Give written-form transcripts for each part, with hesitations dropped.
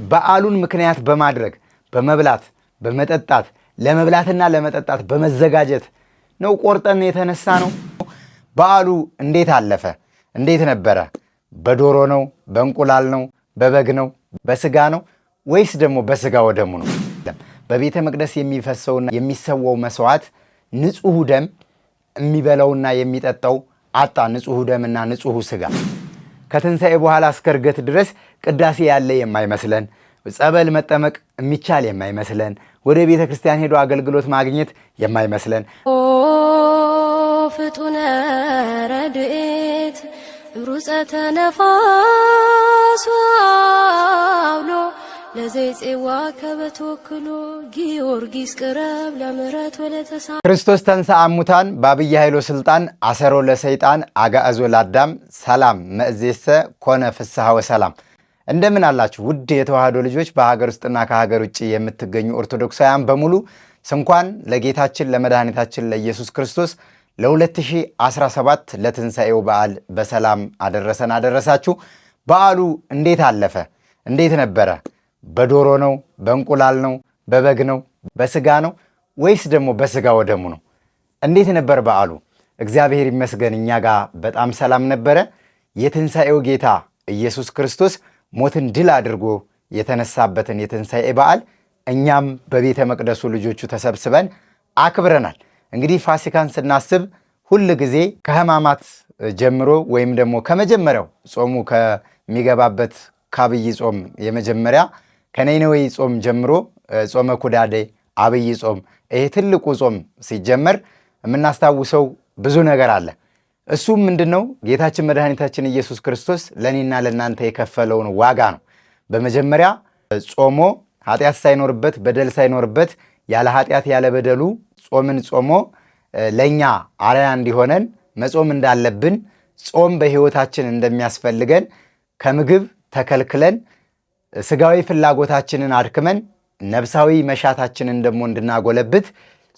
በዓሉን ምክንያት በማድረግ በመብላት በመጠጣት ለመብላትና ለመጠጣት በመዘጋጀት ነው ቆርጠን የተነሳ ነው። በዓሉ እንዴት አለፈ? እንዴት ነበረ? በዶሮ ነው? በእንቁላል ነው? በበግ ነው? በስጋ ነው? ወይስ ደግሞ በስጋ ወደሙ ነው? በቤተ መቅደስ የሚፈሰውና የሚሰዋው መስዋዕት ንጹህ ደም የሚበላውና የሚጠጣው አጣ። ንጹህ ደምና ንጹህ ስጋ ከትንሣኤ በኋላ እስከ ዕርገት ድረስ ቅዳሴ ያለ የማይመስለን፣ ጸበል መጠመቅ የሚቻል የማይመስለን፣ ወደ ቤተ ክርስቲያን ሄዶ አገልግሎት ማግኘት የማይመስለን ፍጡነ ረድኤት ሩፀተ ነፋስ አውሎ ለዘይፄዋ ከበተወክሎ ጊዮርጊስ ቅረብ ለምሕረት ወለተሳ ክርስቶስ ተንሥአ እሙታን በዐቢይ ኃይሎ ሥልጣን አሰሮ ለሰይጣን አግዓዞ ለአዳም ሰላም መእዜሰ ኮነ ፍስሐ ወሰላም። እንደምን አላችሁ ውድ የተዋህዶ ልጆች፣ በሀገር ውስጥና ከሀገር ውጭ የምትገኙ ኦርቶዶክሳውያን በሙሉ እንኳን ለጌታችን ለመድኃኒታችን ለኢየሱስ ክርስቶስ ለ2017 ለትንሣኤው በዓል በሰላም አደረሰን አደረሳችሁ። በዓሉ እንዴት አለፈ? እንዴት ነበረ? በዶሮ ነው? በእንቁላል ነው? በበግ ነው? በስጋ ነው? ወይስ ደግሞ በስጋ ወደሙ ነው? እንዴት ነበር በዓሉ? እግዚአብሔር ይመስገን እኛ ጋር በጣም ሰላም ነበረ። የትንሣኤው ጌታ ኢየሱስ ክርስቶስ ሞትን ድል አድርጎ የተነሳበትን የትንሣኤ በዓል እኛም በቤተ መቅደሱ ልጆቹ ተሰብስበን አክብረናል። እንግዲህ ፋሲካን ስናስብ ሁል ጊዜ ከሕማማት ጀምሮ ወይም ደግሞ ከመጀመሪያው ጾሙ ከሚገባበት ከዐቢይ ጾም የመጀመሪያ ከነነዌ ጾም ጀምሮ ጾመ ኩዳዴ፣ ዐቢይ ጾም፣ ይሄ ትልቁ ጾም ሲጀመር የምናስታውሰው ብዙ ነገር አለ። እሱም ምንድነው? ጌታችን መድኃኒታችን ኢየሱስ ክርስቶስ ለእኔና ለእናንተ የከፈለውን ዋጋ ነው። በመጀመሪያ ጾሞ ኃጢአት ሳይኖርበት በደል ሳይኖርበት ያለ ኃጢአት ያለ በደሉ ጾምን ጾሞ ለእኛ አርአያ እንዲሆነን መጾም እንዳለብን፣ ጾም በሕይወታችን እንደሚያስፈልገን፣ ከምግብ ተከልክለን ስጋዊ ፍላጎታችንን አድክመን ነፍሳዊ መሻታችንን ደግሞ እንድናጎለብት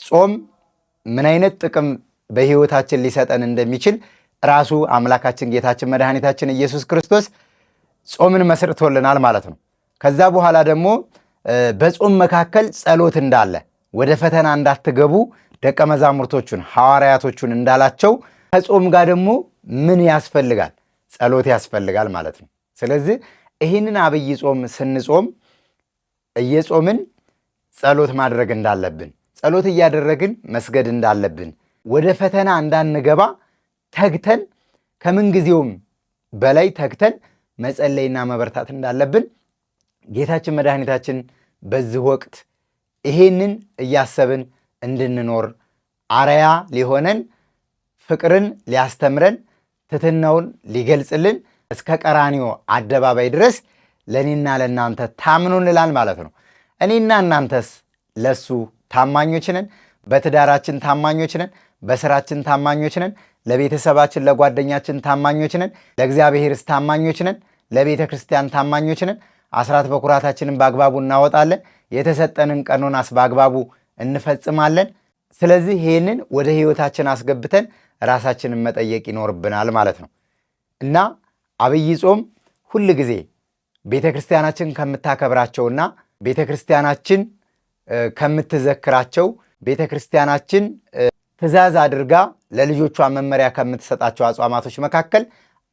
ጾም ምን አይነት ጥቅም በሕይወታችን ሊሰጠን እንደሚችል ራሱ አምላካችን ጌታችን መድኃኒታችን ኢየሱስ ክርስቶስ ጾምን መስርቶልናል ማለት ነው። ከዛ በኋላ ደግሞ በጾም መካከል ጸሎት እንዳለ ወደ ፈተና እንዳትገቡ ደቀ መዛሙርቶቹን ሐዋርያቶቹን እንዳላቸው ከጾም ጋር ደግሞ ምን ያስፈልጋል? ጸሎት ያስፈልጋል ማለት ነው። ስለዚህ ይህንን ዐቢይ ጾም ስንጾም እየጾምን ጸሎት ማድረግ እንዳለብን፣ ጸሎት እያደረግን መስገድ እንዳለብን፣ ወደ ፈተና እንዳንገባ ተግተን ከምንጊዜውም በላይ ተግተን መጸለይና መበርታት እንዳለብን ጌታችን መድኃኒታችን በዚህ ወቅት ይሄንን እያሰብን እንድንኖር አርአያ ሊሆነን ፍቅርን ሊያስተምረን ትሕትናውን ሊገልጽልን እስከ ቀራንዮ አደባባይ ድረስ ለእኔና ለእናንተ ታምኖንላል ማለት ነው። እኔና እናንተስ ለሱ ታማኞች ነን? በትዳራችን ታማኞች ነን? በስራችን ታማኞች ነን? ለቤተሰባችን ለጓደኛችን ታማኞች ነን? ለእግዚአብሔርስ ታማኞች ነን? ለቤተ ክርስቲያን ታማኞች ነን? አስራት በኩራታችንን በአግባቡ እናወጣለን? የተሰጠንን ቀኖናስ በአግባቡ እንፈጽማለን? ስለዚህ ይህንን ወደ ሕይወታችን አስገብተን ራሳችንን መጠየቅ ይኖርብናል ማለት ነው እና ዐቢይ ጾም ሁል ጊዜ ቤተ ክርስቲያናችን ከምታከብራቸውና ቤተ ክርስቲያናችን ከምትዘክራቸው ቤተ ክርስቲያናችን ትእዛዝ አድርጋ ለልጆቿ መመሪያ ከምትሰጣቸው አጽዋማቶች መካከል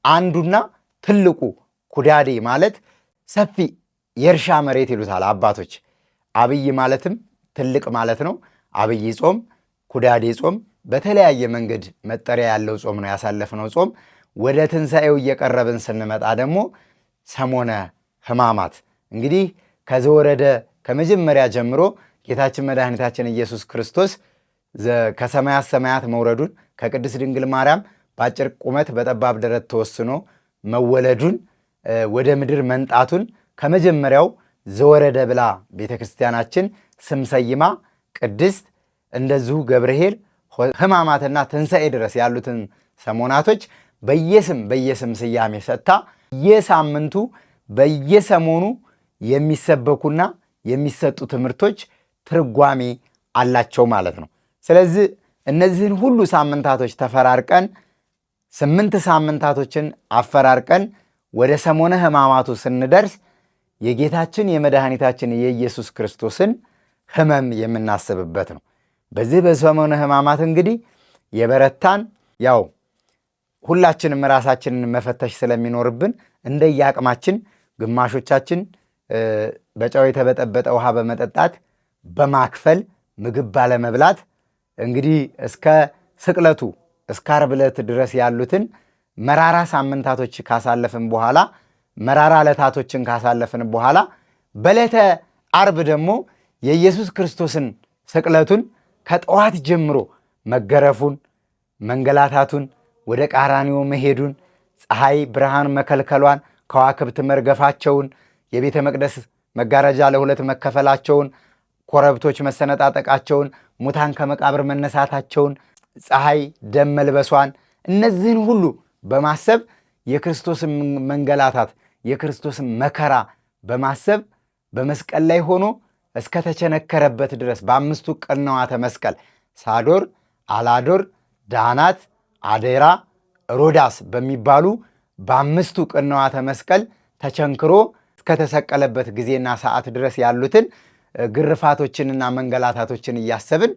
አንዱና ትልቁ ኩዳዴ ማለት ሰፊ የእርሻ መሬት ይሉታል አባቶች። ዐቢይ ማለትም ትልቅ ማለት ነው። ዐቢይ ጾም፣ ኩዳዴ ጾም በተለያየ መንገድ መጠሪያ ያለው ጾም ነው ያሳለፍነው ጾም። ወደ ትንሣኤው እየቀረብን ስንመጣ ደግሞ ሰሞነ ሕማማት እንግዲህ ከዘወረደ ከመጀመሪያ ጀምሮ ጌታችን መድኃኒታችን ኢየሱስ ክርስቶስ ከሰማያት ሰማያት መውረዱን ከቅድስት ድንግል ማርያም በአጭር ቁመት በጠባብ ደረት ተወስኖ መወለዱን ወደ ምድር መንጣቱን ከመጀመሪያው ዘወረደ ብላ ቤተ ክርስቲያናችን ስም ሰይማ ቅድስት እንደዚሁ ገብርኄር ሕማማትና ትንሣኤ ድረስ ያሉትን ሰሞናቶች በየስም ስያሜ ሰጥታ በየሳምንቱ በየሰሞኑ የሚሰበኩና የሚሰጡ ትምህርቶች ትርጓሜ አላቸው ማለት ነው። ስለዚህ እነዚህን ሁሉ ሳምንታቶች ተፈራርቀን 8 ሳምንታቶችን አፈራርቀን ወደ ሰሞነ ሕማማቱ ስንደርስ የጌታችን የመድኃኒታችን የኢየሱስ ክርስቶስን ሕመም የምናስብበት ነው። በዚህ በሰሞነ ሕማማት እንግዲህ የበረታን ያው ሁላችንም ራሳችንን መፈተሽ ስለሚኖርብን እንደየአቅማችን ግማሾቻችን በጨው የተበጠበጠ ውሃ በመጠጣት በማክፈል ምግብ ባለመብላት እንግዲህ እስከ ስቅለቱ እስከ ዓርብ ዕለት ድረስ ያሉትን መራራ ሳምንታቶች ካሳለፍን በኋላ መራራ ዕለታቶችን ካሳለፍን በኋላ በዕለተ ዓርብ ደግሞ የኢየሱስ ክርስቶስን ስቅለቱን ከጠዋት ጀምሮ መገረፉን፣ መንገላታቱን፣ ወደ ቀራንዮ መሄዱን፣ ፀሐይ ብርሃን መከልከሏን፣ ከዋክብት መርገፋቸውን፣ የቤተ መቅደስ መጋረጃ ለሁለት መከፈላቸውን፣ ኮረብቶች መሰነጣጠቃቸውን፣ ሙታን ከመቃብር መነሳታቸውን፣ ፀሐይ ደም መልበሷን እነዚህን ሁሉ በማሰብ የክርስቶስን መንገላታት የክርስቶስን መከራ በማሰብ በመስቀል ላይ ሆኖ እስከተቸነከረበት ድረስ በአምስቱ ቅንዋተ መስቀል ሳዶር፣ አላዶር፣ ዳናት፣ አዴራ፣ ሮዳስ በሚባሉ በአምስቱ ቅንዋተ መስቀል ተቸንክሮ እስከተሰቀለበት ጊዜና ሰዓት ድረስ ያሉትን ግርፋቶችንና መንገላታቶችን እያሰብን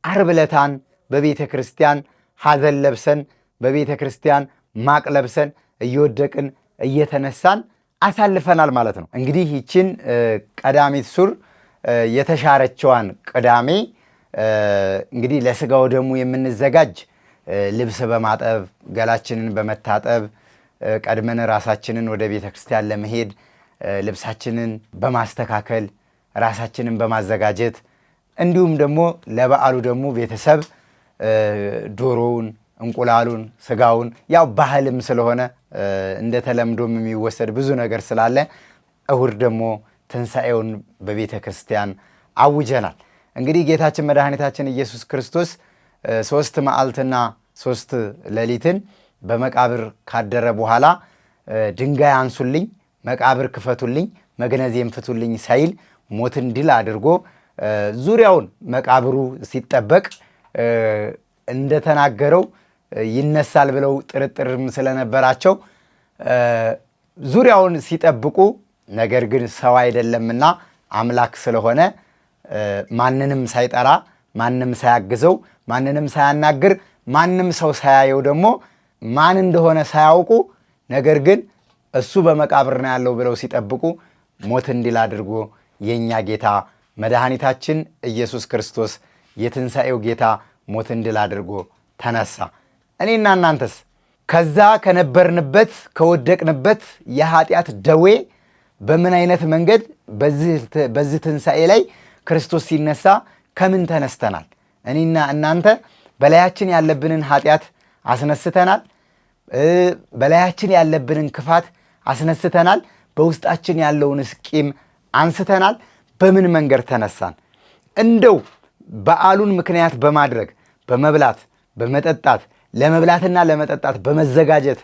ዓርብ ዕለታን በቤተ ክርስቲያን ሐዘን ለብሰን በቤተ ክርስቲያን ማቅ ለብሰን እየወደቅን እየተነሳን አሳልፈናል ማለት ነው። እንግዲህ ይችን ቀዳሚት ሱር የተሻረችዋን ቅዳሜ እንግዲህ ለሥጋው ደሙ የምንዘጋጅ ልብስ በማጠብ ገላችንን በመታጠብ ቀድመን ራሳችንን ወደ ቤተ ክርስቲያን ለመሄድ ልብሳችንን በማስተካከል ራሳችንን በማዘጋጀት እንዲሁም ደግሞ ለበዓሉ ደግሞ ቤተሰብ ዶሮውን፣ እንቁላሉን፣ ስጋውን ያው ባህልም ስለሆነ እንደ ተለምዶም የሚወሰድ ብዙ ነገር ስላለ እሁድ ደግሞ ትንሣኤውን በቤተ ክርስቲያን አውጀናል። እንግዲህ ጌታችን መድኃኒታችን ኢየሱስ ክርስቶስ 3 መዓልትና 3 ሌሊትን በመቃብር ካደረ በኋላ ድንጋይ አንሱልኝ፣ መቃብር ክፈቱልኝ፣ መግነዜም ፍቱልኝ ሳይል ሞትን ድል አድርጎ ዙሪያውን መቃብሩ ሲጠበቅ እንደተናገረው ይነሳል ብለው ጥርጥርም ስለነበራቸው ዙሪያውን ሲጠብቁ ነገር ግን ሰው አይደለምና አምላክ ስለሆነ ማንንም ሳይጠራ ማንም ሳያግዘው ማንንም ሳያናግር ማንም ሰው ሳያየው ደግሞ ማን እንደሆነ ሳያውቁ ነገር ግን እሱ በመቃብር ነው ያለው ብለው ሲጠብቁ ሞትን ድል አድርጎ የኛ ጌታ መድኃኒታችን ኢየሱስ ክርስቶስ የትንሣኤው ጌታ ሞትን ድል አድርጎ ተነሳ። እኔና እናንተስ ከዛ ከነበርንበት ከወደቅንበት የኃጢአት ደዌ በምን አይነት መንገድ በዚህ ትንሣኤ ላይ ክርስቶስ ሲነሳ ከምን ተነስተናል? እኔና እናንተ በላያችን ያለብንን ኃጢአት አስነስተናል። በላያችን ያለብንን ክፋት አስነስተናል። በውስጣችን ያለውን ቂም አንስተናል። በምን መንገድ ተነሳን? እንደው በዓሉን ምክንያት በማድረግ በመብላት በመጠጣት ለመብላትና ለመጠጣት በመዘጋጀት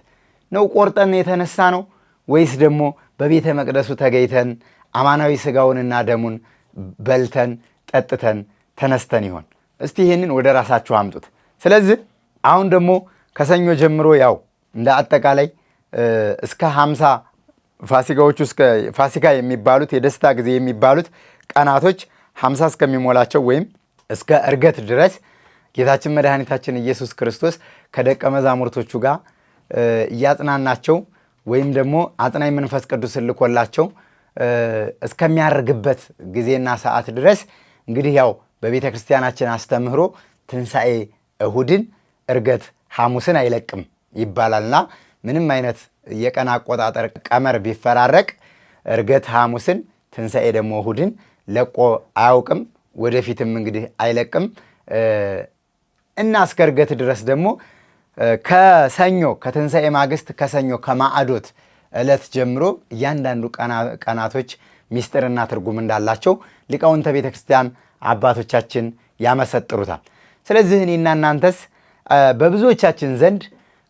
ነው ቆርጠን የተነሳ ነው ወይስ ደግሞ በቤተ መቅደሱ ተገኝተን አማናዊ ሥጋውንና ደሙን በልተን ጠጥተን ተነስተን ይሆን? እስቲ ይህንን ወደ ራሳችሁ አምጡት። ስለዚህ አሁን ደግሞ ከሰኞ ጀምሮ ያው እንደ አጠቃላይ እስከ 50 ፋሲካዎቹ እስከ ፋሲካ የሚባሉት የደስታ ጊዜ የሚባሉት ቀናቶች 50 እስከሚሞላቸው ወይም እስከ ዕርገት ድረስ ጌታችን መድኃኒታችን ኢየሱስ ክርስቶስ ከደቀ መዛሙርቶቹ ጋር እያጽናናቸው ወይም ደግሞ አጽናኝ መንፈስ ቅዱስ ልኮላቸው እስከሚያርግበት ጊዜና ሰዓት ድረስ እንግዲህ ያው በቤተ ክርስቲያናችን አስተምህሮ ትንሣኤ እሁድን ዕርገት ሐሙስን አይለቅም ይባላልና ምንም አይነት የቀን አቆጣጠር ቀመር ቢፈራረቅ ዕርገት ሐሙስን ትንሣኤ ደግሞ እሁድን ለቆ አያውቅም፣ ወደፊትም እንግዲህ አይለቅም እና እስከ ዕርገት ድረስ ደግሞ ከሰኞ ከትንሣኤ ማግስት ከሰኞ ከማዕዶት ዕለት ጀምሮ እያንዳንዱ ቀናቶች ምስጢርና ትርጉም እንዳላቸው ሊቃውንተ ቤተ ክርስቲያን አባቶቻችን ያመሰጥሩታል። ስለዚህ እኔና እናንተስ በብዙዎቻችን ዘንድ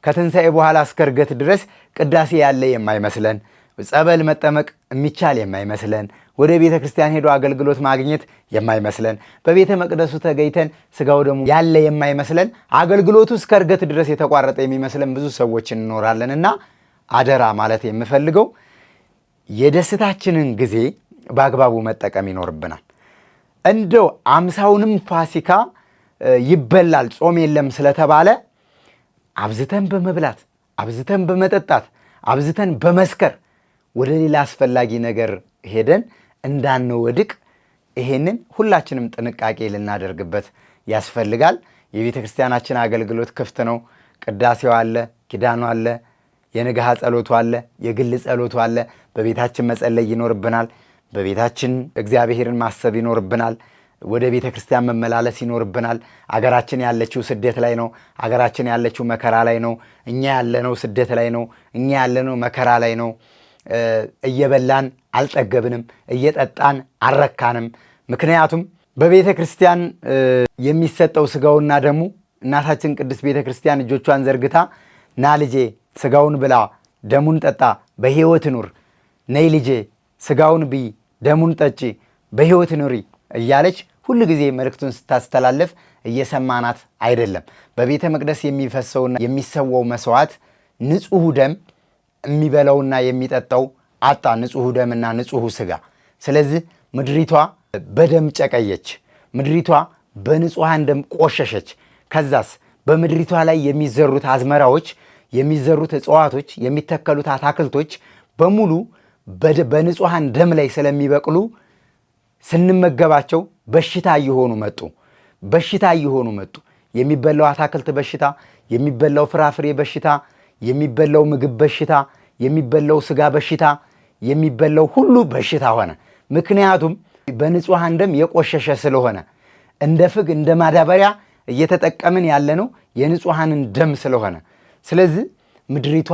ከትንሣኤ በኋላ እስከ ዕርገት ድረስ ቅዳሴ ያለ የማይመስለን፣ ጸበል መጠመቅ የሚቻል የማይመስለን፣ ወደ ቤተ ክርስቲያን ሄዶ አገልግሎት ማግኘት የማይመስለን፣ በቤተ መቅደሱ ተገኝተን ሥጋው ደግሞ ያለ የማይመስለን፣ አገልግሎቱ እስከ ዕርገት ድረስ የተቋረጠ የሚመስለን ብዙ ሰዎች እንኖራለንና አደራ ማለት የምፈልገው የደስታችንን ጊዜ በአግባቡ መጠቀም ይኖርብናል። እንደው 50ውንም ፋሲካ ይበላል ጾም የለም ስለተባለ አብዝተን በመብላት አብዝተን በመጠጣት አብዝተን በመስከር ወደ ሌላ አስፈላጊ ነገር ሄደን እንዳንወድቅ ይሄንን ሁላችንም ጥንቃቄ ልናደርግበት ያስፈልጋል። የቤተ ክርስቲያናችን አገልግሎት ክፍት ነው። ቅዳሴው አለ፣ ኪዳኑ አለ፣ የንግሃ ጸሎቱ አለ፣ የግል ጸሎቱ አለ። በቤታችን መጸለይ ይኖርብናል። በቤታችን እግዚአብሔርን ማሰብ ይኖርብናል። ወደ ቤተ ክርስቲያን መመላለስ ይኖርብናል። አገራችን ያለችው ስደት ላይ ነው። አገራችን ያለችው መከራ ላይ ነው። እኛ ያለነው ስደት ላይ ነው። እኛ ያለነው መከራ ላይ ነው። እየበላን አልጠገብንም፣ እየጠጣን አልረካንም። ምክንያቱም በቤተ ክርስቲያን የሚሰጠው ስጋውና ደሙ እናታችን ቅድስት ቤተ ክርስቲያን እጆቿን ዘርግታ ና ልጄ ስጋውን ብላ ደሙን ጠጣ በሕይወት ኑር፣ ነይ ልጄ ስጋውን ብይ ደሙን ጠጪ በሕይወት ኑሪ እያለች ሁሉ ጊዜ መልእክቱን ስታስተላለፍ እየሰማናት አይደለም። በቤተ መቅደስ የሚፈሰውና የሚሰዋው መስዋዕት ንጹሕ ደም የሚበላውና የሚጠጣው አጣ፣ ንጹሕ ደምና ንጹሕ ስጋ። ስለዚህ ምድሪቷ በደም ጨቀየች፣ ምድሪቷ በንጹሐን ደም ቆሸሸች። ከዛስ በምድሪቷ ላይ የሚዘሩት አዝመራዎች፣ የሚዘሩት እጽዋቶች፣ የሚተከሉት አታክልቶች በሙሉ በንጹሐን ደም ላይ ስለሚበቅሉ ስንመገባቸው በሽታ እየሆኑ መጡ። በሽታ እየሆኑ መጡ። የሚበላው አታክልት በሽታ፣ የሚበላው ፍራፍሬ በሽታ፣ የሚበላው ምግብ በሽታ፣ የሚበላው ስጋ በሽታ፣ የሚበላው ሁሉ በሽታ ሆነ። ምክንያቱም በንጹሐን ደም የቆሸሸ ስለሆነ እንደ ፍግ እንደ ማዳበሪያ እየተጠቀምን ያለነው የንጹሐንን ደም ስለሆነ፣ ስለዚህ ምድሪቷ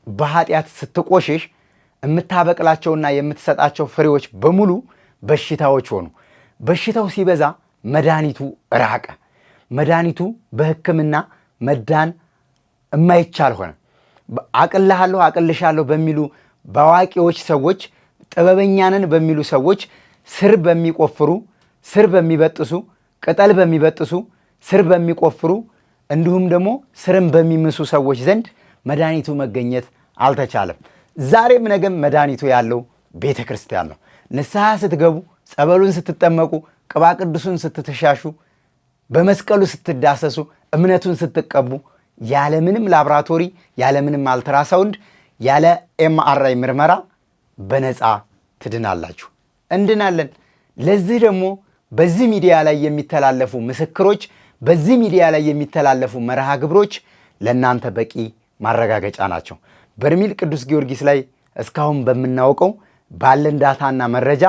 በኃጢአት ስትቆሽሽ የምታበቅላቸውና የምትሰጣቸው ፍሬዎች በሙሉ በሽታዎች ሆኑ። በሽታው ሲበዛ መድኃኒቱ ራቀ። መድኃኒቱ በሕክምና መዳን የማይቻል ሆነ። አቅልሃለሁ አቅልሻለሁ በሚሉ በአዋቂዎች ሰዎች፣ ጥበበኛንን በሚሉ ሰዎች ስር በሚቆፍሩ፣ ስር በሚበጥሱ፣ ቅጠል በሚበጥሱ፣ ስር በሚቆፍሩ እንዲሁም ደግሞ ስርን በሚምሱ ሰዎች ዘንድ መድኃኒቱ መገኘት አልተቻለም። ዛሬም ነገም መድኃኒቱ ያለው ቤተ ክርስቲያን ነው። ንስሐ ስትገቡ፣ ጸበሉን ስትጠመቁ፣ ቅባ ቅዱሱን ስትተሻሹ፣ በመስቀሉ ስትዳሰሱ፣ እምነቱን ስትቀቡ ያለምንም ላብራቶሪ ያለምንም አልትራሳውንድ ያለ ኤምአርአይ ምርመራ በነፃ ትድናላችሁ። እንድናለን። ለዚህ ደግሞ በዚህ ሚዲያ ላይ የሚተላለፉ ምስክሮች፣ በዚህ ሚዲያ ላይ የሚተላለፉ መርሃ ግብሮች ለእናንተ በቂ ማረጋገጫ ናቸው። በርሜል ቅዱስ ጊዮርጊስ ላይ እስካሁን በምናውቀው ባለን ዳታና መረጃ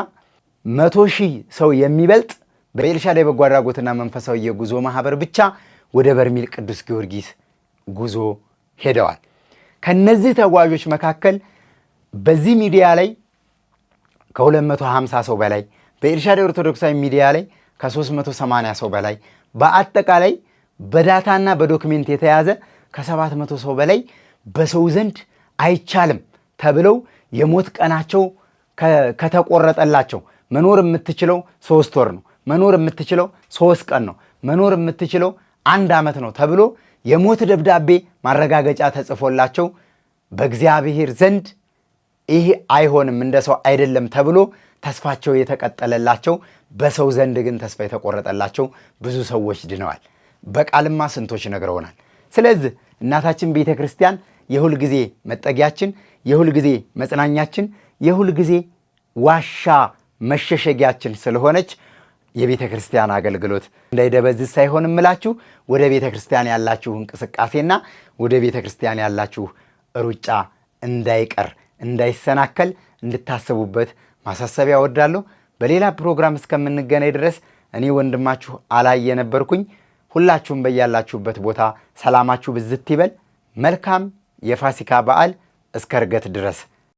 100,000 ሰው የሚበልጥ በኤልሻዳይ በጎ አድራጎትና መንፈሳዊ የጉዞ ማህበር ብቻ ወደ በርሜል ቅዱስ ጊዮርጊስ ጉዞ ሄደዋል። ከነዚህ ተጓዦች መካከል በዚህ ሚዲያ ላይ ከ250 ሰው በላይ፣ በኤልሻዳይ ኦርቶዶክሳዊ ሚዲያ ላይ ከ380 ሰው በላይ፣ በአጠቃላይ በዳታና በዶክሜንት የተያዘ ከ700 ሰው በላይ በሰው ዘንድ አይቻልም ተብለው የሞት ቀናቸው ከተቆረጠላቸው መኖር የምትችለው 3 ወር ነው፣ መኖር የምትችለው 3 ቀን ነው፣ መኖር የምትችለው 1 ዓመት ነው ተብሎ የሞት ደብዳቤ ማረጋገጫ ተጽፎላቸው በእግዚአብሔር ዘንድ ይህ አይሆንም እንደ ሰው አይደለም ተብሎ ተስፋቸው የተቀጠለላቸው፣ በሰው ዘንድ ግን ተስፋ የተቆረጠላቸው ብዙ ሰዎች ድነዋል። በቃልማ ስንቶች ነግረውናል። ስለዚህ እናታችን ቤተ ክርስቲያን የሁል ጊዜ መጠጊያችን፣ የሁል ጊዜ መጽናኛችን፣ የሁል ጊዜ ዋሻ መሸሸጊያችን ስለሆነች የቤተ ክርስቲያን አገልግሎት እንዳይደበዝዝ ሳይሆን እምላችሁ ወደ ቤተ ክርስቲያን ያላችሁ እንቅስቃሴና ወደ ቤተ ክርስቲያን ያላችሁ ሩጫ እንዳይቀር እንዳይሰናከል እንድታስቡበት ማሳሰቢያ እወዳለሁ። በሌላ ፕሮግራም እስከምንገናኝ ድረስ እኔ ወንድማችሁ አላየ ነበርኩኝ። ሁላችሁም በያላችሁበት ቦታ ሰላማችሁ ብዝት ይበል። መልካም የፋሲካ በዓል እስከ ዕርገት ድረስ